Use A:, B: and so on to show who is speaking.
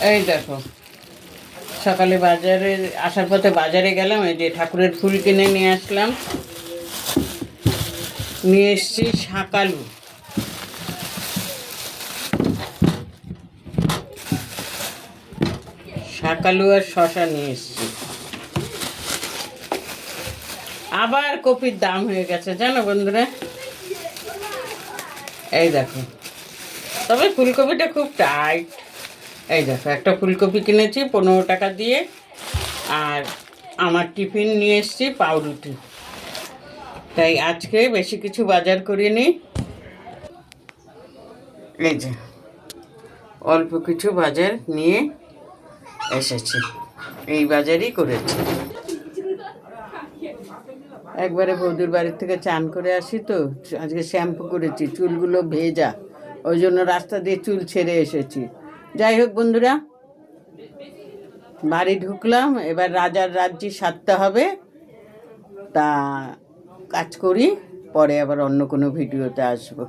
A: এই দেখো, সকালে বাজারে আসার পথে বাজারে গেলাম, এই যে ঠাকুরের ফুল কিনে নিয়ে আসলাম। নিয়ে এসছি শাকালু। শাকালু আর শশা নিয়ে এসছি। আবার কপির দাম হয়ে গেছে জানো বন্ধুরা। এই দেখো, তবে ফুলকপিটা খুব টাইট। এই দেখো, একটা ফুলকপি কিনেছি 15 টাকা দিয়ে। আর আমার টিফিন নিয়ে এসছি পাউরুটি। তাই আজকে বেশি কিছু বাজার করিনি। এই যে অল্প কিছু বাজার নিয়ে এসেছি, এই বাজারই করেছি। একবারে বৌদির বাড়ির থেকে চান করে আসি তো, আজকে শ্যাম্পু করেছি, চুলগুলো ভেজা, ওই জন্য রাস্তা দিয়ে চুল ছেড়ে এসেছি। যাই হোক বন্ধুরা, বাড়ি ঢুকলাম, এবার রাজার রাজ্যি সারতে হবে। তা কাজ করি, পরে আবার অন্য কোনো ভিডিওতে আসবো।